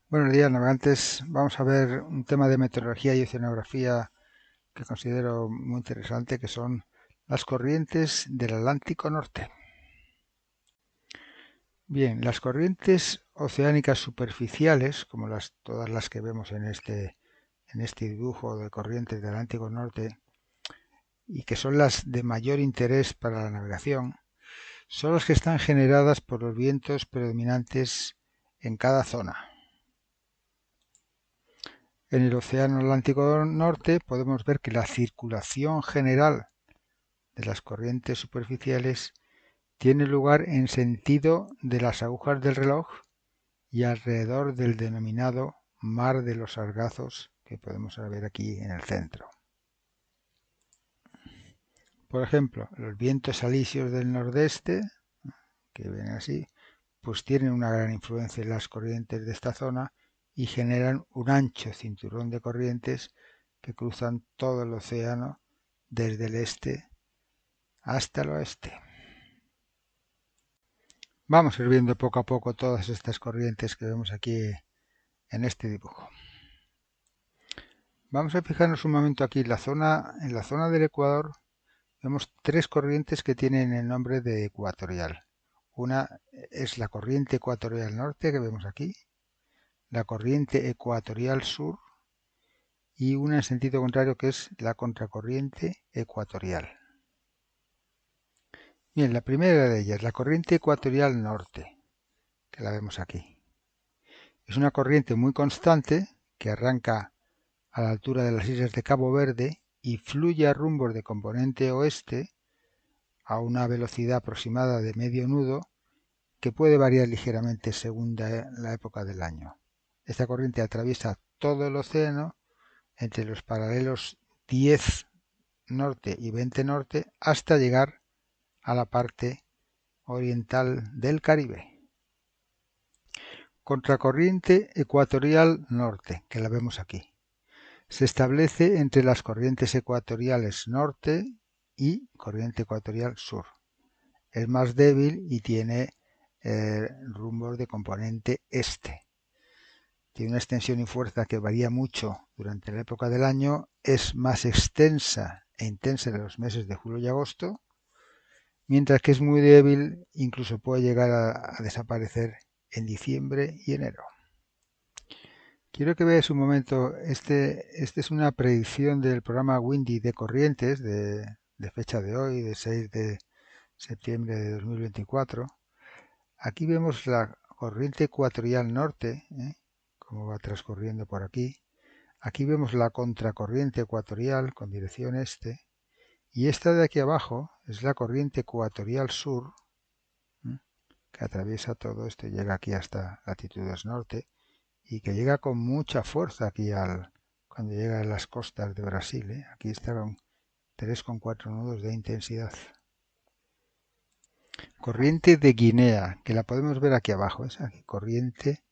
Buenos días, navegantes. Vamos a ver un tema de meteorología y oceanografía que considero muy interesante, que son las corrientes del Atlántico Norte. Bien, las corrientes oceánicas superficiales, como todas las que vemos en este dibujo de corrientes del Atlántico Norte, y que son las de mayor interés para la navegación, son las que están generadas por los vientos predominantes en cada zona. En el Océano Atlántico Norte podemos ver que la circulación general de las corrientes superficiales tiene lugar en sentido de las agujas del reloj y alrededor del denominado Mar de los Sargazos que podemos ver aquí en el centro. Por ejemplo, los vientos alisios del nordeste, que ven así, pues tienen una gran influencia en las corrientes de esta zona y generan un ancho cinturón de corrientes que cruzan todo el océano desde el este hasta el oeste. Vamos a ir viendo poco a poco todas estas corrientes que vemos aquí en este dibujo. Vamos a fijarnos un momento aquí en la zona del Ecuador. Vemos tres corrientes que tienen el nombre de ecuatorial. Una es la corriente ecuatorial norte que vemos aquí, la corriente ecuatorial sur y una en sentido contrario que es la contracorriente ecuatorial. Bien, la primera de ellas, la corriente ecuatorial norte, que la vemos aquí. Es una corriente muy constante que arranca a la altura de las islas de Cabo Verde y fluye a rumbos de componente oeste a una velocidad aproximada de medio nudo que puede variar ligeramente según la época del año. Esta corriente atraviesa todo el océano entre los paralelos 10 norte y 20 norte hasta llegar a la parte oriental del Caribe. Contracorriente ecuatorial norte, que la vemos aquí. Se establece entre las corrientes ecuatoriales norte y corriente ecuatorial sur. Es más débil y tiene rumbos de componente este. Tiene una extensión y fuerza que varía mucho durante la época del año, es más extensa e intensa en los meses de julio y agosto, mientras que es muy débil, incluso puede llegar a desaparecer en diciembre y enero. Quiero que veáis un momento, este es una predicción del programa Windy de corrientes de fecha de hoy, de 6 de septiembre de 2024. Aquí vemos la corriente ecuatorial norte, como va transcurriendo por aquí. Aquí vemos la contracorriente ecuatorial con dirección este. Y esta de aquí abajo es la corriente ecuatorial sur, que atraviesa todo esto y llega aquí hasta latitudes norte y que llega con mucha fuerza aquí cuando llega a las costas de Brasil. Aquí está con 3,4 nudos de intensidad. Corriente de Guinea, que la podemos ver aquí abajo, es aquí, corriente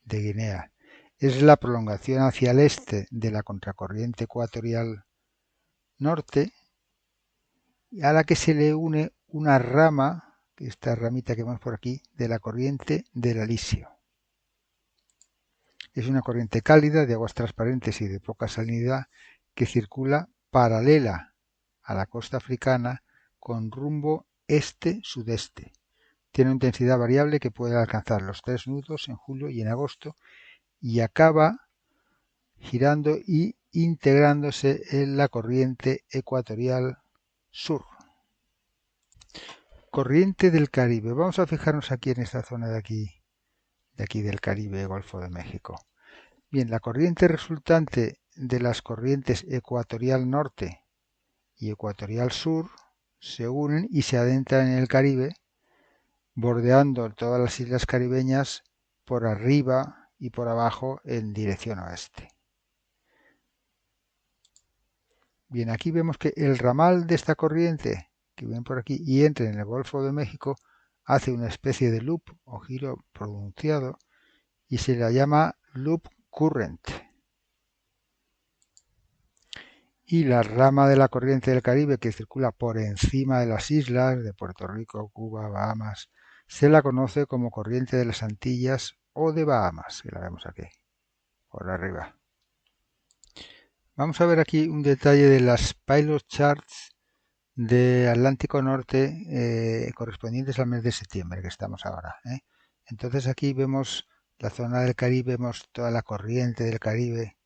de Guinea. Es la prolongación hacia el este de la contracorriente ecuatorial norte, a la que se le une una rama, esta ramita que vemos por aquí, de la corriente del alisio. Es una corriente cálida de aguas transparentes y de poca salinidad que circula paralela a la costa africana con rumbo este-sudeste. Tiene una intensidad variable que puede alcanzar los 3 nudos en julio y en agosto y acaba girando y integrándose en la corriente ecuatorial sur. Corriente del Caribe. Vamos a fijarnos aquí en esta zona de aquí del Caribe, Golfo de México. Bien, la corriente resultante de las corrientes ecuatorial norte y ecuatorial sur se unen y se adentran en el Caribe, bordeando todas las islas caribeñas por arriba y por abajo en dirección oeste. Bien, aquí vemos que el ramal de esta corriente que ven por aquí y entra en el Golfo de México hace una especie de loop o giro pronunciado y se la llama loop current. Y la rama de la corriente del Caribe que circula por encima de las islas de Puerto Rico, Cuba, Bahamas, se la conoce como corriente de las Antillas o de Bahamas, que la vemos aquí. por arriba. Vamos a ver aquí un detalle de las pilot charts de Atlántico Norte correspondientes al mes de septiembre que estamos ahora. Entonces aquí vemos la zona del Caribe, vemos toda la corriente del Caribe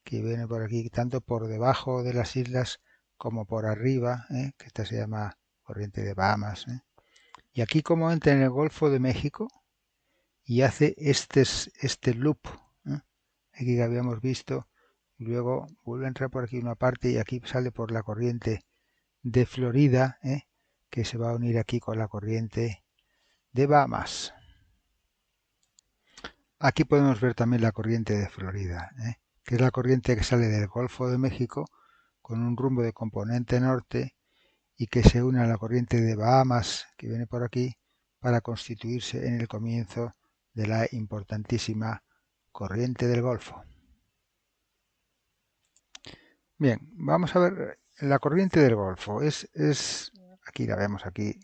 que viene por aquí, tanto por debajo de las islas como por arriba, que esta se llama corriente de Bahamas. Y aquí como entra en el Golfo de México y hace este loop, aquí que habíamos visto, y luego vuelve a entrar por aquí una parte y aquí sale por la corriente de Florida, que se va a unir aquí con la corriente de Bahamas. Aquí podemos ver también la corriente de Florida, que es la corriente que sale del Golfo de México con un rumbo de componente norte y que se une a la corriente de Bahamas que viene por aquí para constituirse en el comienzo de la importantísima corriente del Golfo. Bien, vamos a ver la corriente del Golfo. Aquí la vemos aquí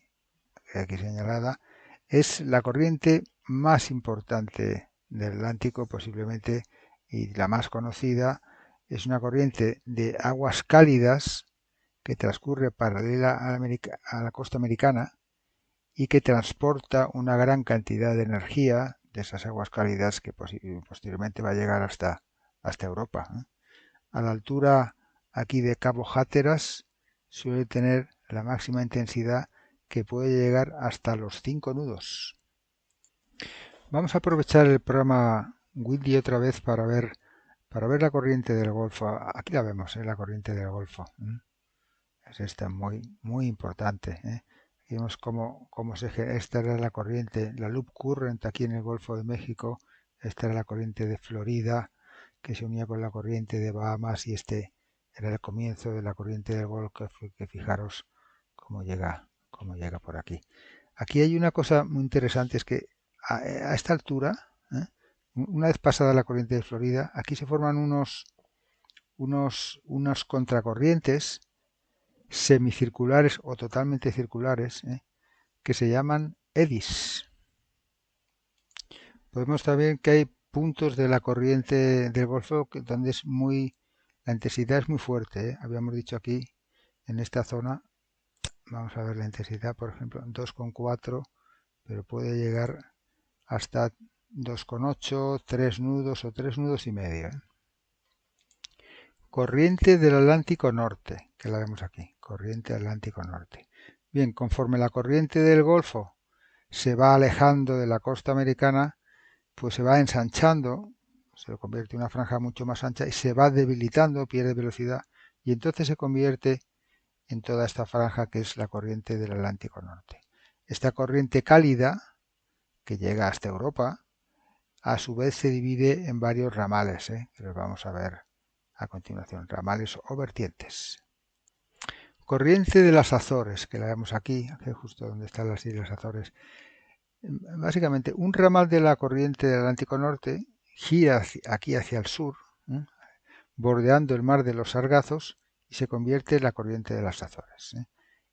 señalada, es la corriente más importante del Atlántico posiblemente y la más conocida. Es una corriente de aguas cálidas que transcurre paralela a la costa americana y que transporta una gran cantidad de energía de esas aguas cálidas que posteriormente va a llegar hasta Europa. A la altura aquí de Cabo Hatteras suele tener la máxima intensidad que puede llegar hasta los 5 nudos. Vamos a aprovechar el programa Windy otra vez para ver la corriente del Golfo. Aquí la vemos, la corriente del Golfo. Es esta muy importante. Aquí vemos esta era la corriente, la loop current aquí en el Golfo de México. Esta era la corriente de Florida que se unía con la corriente de Bahamas y este era el comienzo de la corriente del Golfo, que fijaros cómo llega por aquí. Aquí hay una cosa muy interesante, es que a esta altura, una vez pasada la corriente de Florida, aquí se forman unos contracorrientes semicirculares o totalmente circulares, que se llaman eddies. Podemos también que hay puntos de la corriente del Golfo donde la intensidad es muy fuerte. Habíamos dicho aquí, en esta zona, vamos a ver la intensidad, por ejemplo, 2,4, pero puede llegar hasta 2,8, 3 nudos o 3 nudos y medio. Corriente del Atlántico Norte, que la vemos aquí, corriente Atlántico Norte. Bien, conforme la corriente del Golfo se va alejando de la costa americana, pues se va ensanchando, se convierte en una franja mucho más ancha y se va debilitando, pierde velocidad y entonces se convierte en toda esta franja que es la corriente del Atlántico Norte. Esta corriente cálida, que llega hasta Europa, a su vez se divide en varios ramales, que los vamos a ver a continuación, ramales o vertientes. Corriente de las Azores, que la vemos aquí justo donde están las Islas Azores. Básicamente, un ramal de la corriente del Atlántico Norte gira aquí hacia el sur, bordeando el mar de los Sargazos y se convierte en la corriente de las Azores.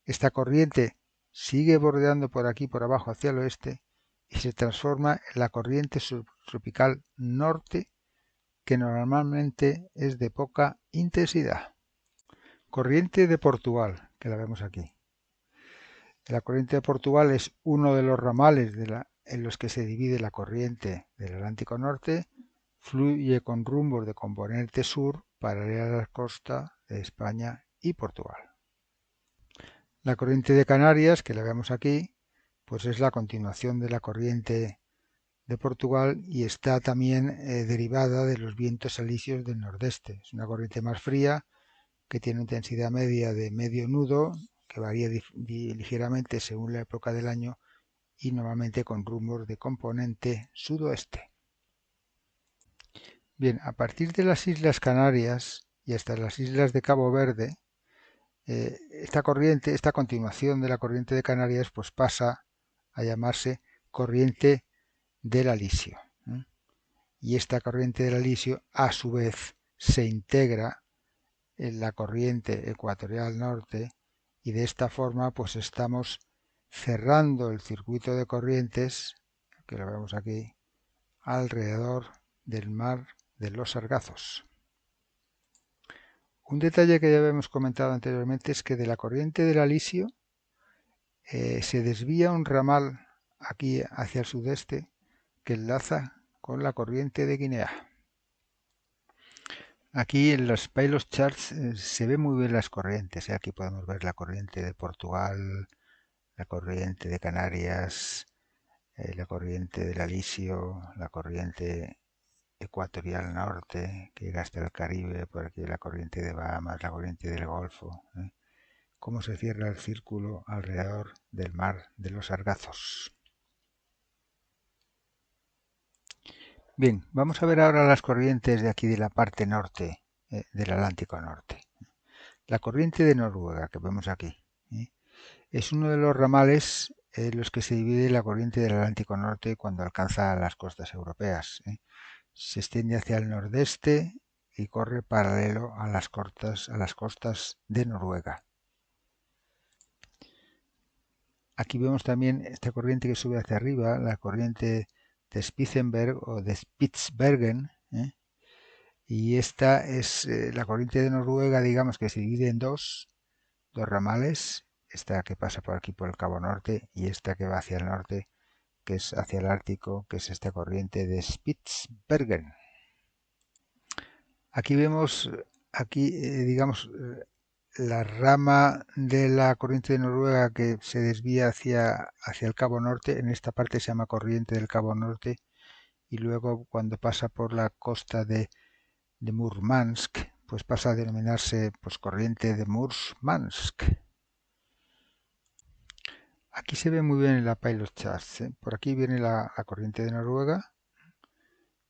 Esta corriente sigue bordeando por aquí, por abajo, hacia el oeste y se transforma en la corriente subtropical norte, que normalmente es de poca intensidad. Corriente de Portugal, que la vemos aquí. La corriente de Portugal es uno de los ramales en los que se divide la corriente del Atlántico Norte, fluye con rumbos de componente sur paralela a la costa de España y Portugal. La corriente de Canarias, que la vemos aquí, pues es la continuación de la corriente de Portugal y está también derivada de los vientos alisios del nordeste. Es una corriente más fría que tiene intensidad media de medio nudo, que varía ligeramente según la época del año y normalmente con rumbos de componente sudoeste. Bien, a partir de las Islas Canarias y hasta las islas de Cabo Verde, esta continuación de la corriente de Canarias, pues pasa a llamarse corriente del alisio. Y esta corriente del alisio, a su vez, se integra en la corriente ecuatorial norte y de esta forma pues estamos cerrando el circuito de corrientes, que lo vemos aquí, alrededor del mar de los Sargazos. Un detalle que ya habíamos comentado anteriormente es que de la corriente del Alisio se desvía un ramal aquí hacia el sudeste que enlaza con la corriente de Guinea. Aquí en los Pilot Charts se ven muy bien las corrientes. Aquí podemos ver la corriente de Portugal, la corriente de Canarias, la corriente del Alisio, la corriente ecuatorial norte que llega hasta el Caribe, por aquí la corriente de Bahamas, la corriente del Golfo. Cómo se cierra el círculo alrededor del mar de los Sargazos. Bien, vamos a ver ahora las corrientes de aquí de la parte norte del Atlántico Norte. La corriente de Noruega que vemos aquí es uno de los ramales en los que se divide la corriente del Atlántico Norte cuando alcanza las costas europeas. Se extiende hacia el nordeste y corre paralelo a las costas de Noruega. Aquí vemos también esta corriente que sube hacia arriba, la corriente de Spitzenberg o de Spitsbergen, y esta es la corriente de Noruega, digamos que se divide en dos ramales, esta que pasa por aquí por el Cabo Norte y esta que va hacia el norte, que es hacia el Ártico, que es esta corriente de Spitsbergen. Aquí vemos, digamos, la rama de la corriente de Noruega que se desvía hacia el Cabo Norte. En esta parte se llama corriente del Cabo Norte y luego cuando pasa por la costa de Murmansk, pues pasa a denominarse pues corriente de Murmansk. Aquí se ve muy bien en la Pilot Charts. Por aquí viene la corriente de Noruega,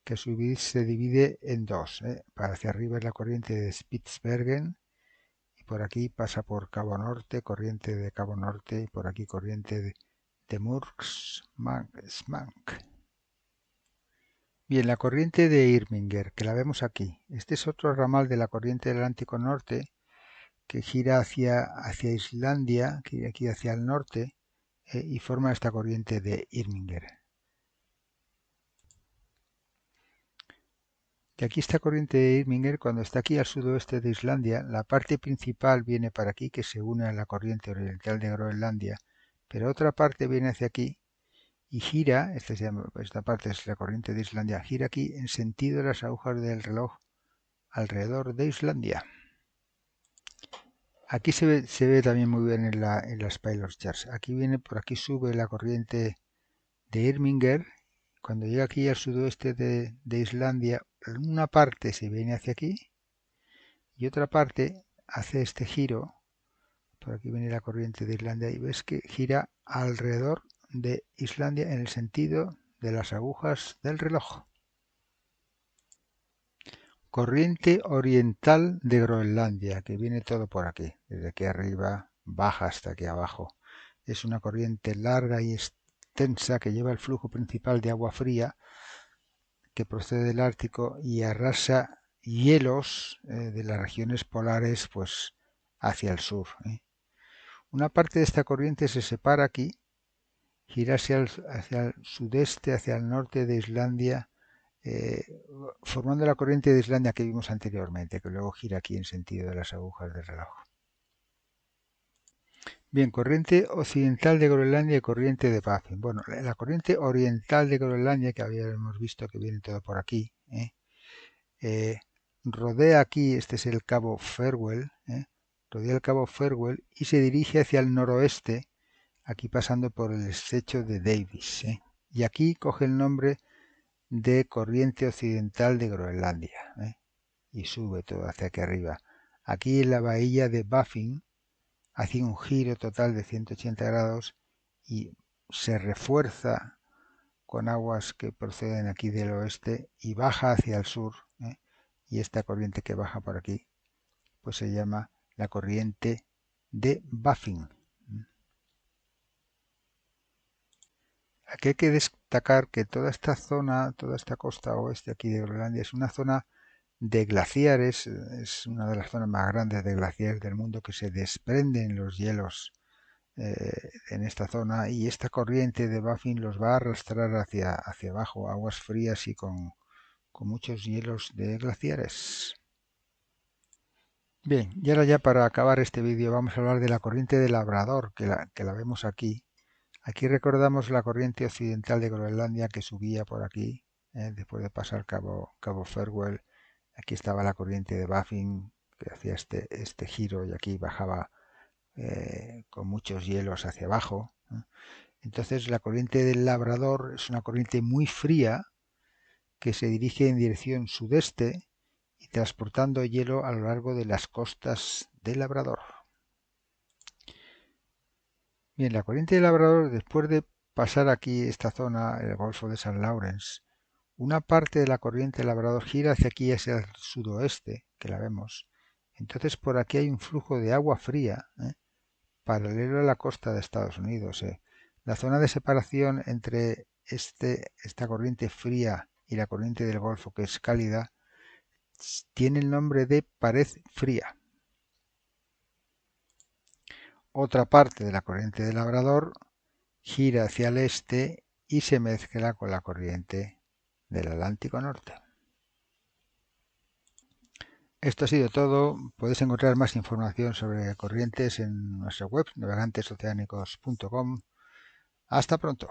que se divide en dos. Para hacia arriba es la corriente de Spitsbergen y por aquí pasa por Cabo Norte, corriente de Cabo Norte, y por aquí corriente de Murmansk. Bien, la corriente de Irminger, que la vemos aquí. Este es otro ramal de la corriente del Atlántico Norte que gira hacia Islandia, aquí hacia el norte, y forma esta corriente de Irminger. Y aquí esta corriente de Irminger, cuando está aquí al sudoeste de Islandia, la parte principal viene para aquí, que se une a la corriente oriental de Groenlandia, pero otra parte viene hacia aquí y gira, esta parte es la corriente de Islandia, gira aquí en sentido de las agujas del reloj alrededor de Islandia. Aquí se ve también muy bien en las Pilot Charts. Aquí viene, por aquí sube la corriente de Irminger. Cuando llega aquí al sudoeste de Islandia, una parte se viene hacia aquí y otra parte hace este giro. Por aquí viene la corriente de Islandia y ves que gira alrededor de Islandia en el sentido de las agujas del reloj. Corriente oriental de Groenlandia, que viene todo por aquí, desde aquí arriba baja hasta aquí abajo. Es una corriente larga y extensa que lleva el flujo principal de agua fría que procede del Ártico y arrasa hielos de las regiones polares pues hacia el sur. Una parte de esta corriente se separa aquí, gira hacia el sudeste, hacia el norte de Islandia, formando la corriente de Islandia que vimos anteriormente, que luego gira aquí en sentido de las agujas del reloj. Bien, corriente occidental de Groenlandia y corriente de Baffin. Bueno, la corriente oriental de Groenlandia, que habíamos visto que viene todo por aquí, rodea aquí, este es el cabo Farewell, rodea el cabo Farewell y se dirige hacia el noroeste, aquí pasando por el estrecho de Davis. Y aquí coge el nombre de corriente occidental de Groenlandia y sube todo hacia aquí arriba. Aquí en la bahía de Baffin hace un giro total de 180 grados y se refuerza con aguas que proceden aquí del oeste y baja hacia el sur. Y esta corriente que baja por aquí pues se llama la corriente de Baffin. Aquí hay que destacar que toda esta zona, toda esta costa oeste aquí de Groenlandia es una zona de glaciares, es una de las zonas más grandes de glaciares del mundo que se desprenden los hielos en esta zona y esta corriente de Baffin los va a arrastrar hacia abajo, aguas frías y con con muchos hielos de glaciares. Bien, y ahora ya para acabar este vídeo vamos a hablar de la corriente de Labrador, que la vemos aquí. Aquí recordamos la corriente occidental de Groenlandia que subía por aquí, después de pasar Cabo Farewell. Aquí estaba la corriente de Baffin que hacía este giro y aquí bajaba con muchos hielos hacia abajo. Entonces la corriente del Labrador es una corriente muy fría que se dirige en dirección sudeste y transportando hielo a lo largo de las costas del Labrador. Bien, la corriente del Labrador, después de pasar aquí esta zona, el Golfo de San Lawrence, una parte de la corriente del Labrador gira hacia aquí, hacia el sudoeste, que la vemos. Entonces por aquí hay un flujo de agua fría, paralelo a la costa de Estados Unidos. La zona de separación entre esta corriente fría y la corriente del Golfo, que es cálida, tiene el nombre de pared fría. Otra parte de la corriente del Labrador gira hacia el este y se mezcla con la corriente del Atlántico Norte. Esto ha sido todo. Puedes encontrar más información sobre corrientes en nuestra web navegantesoceánicos.com. Hasta pronto.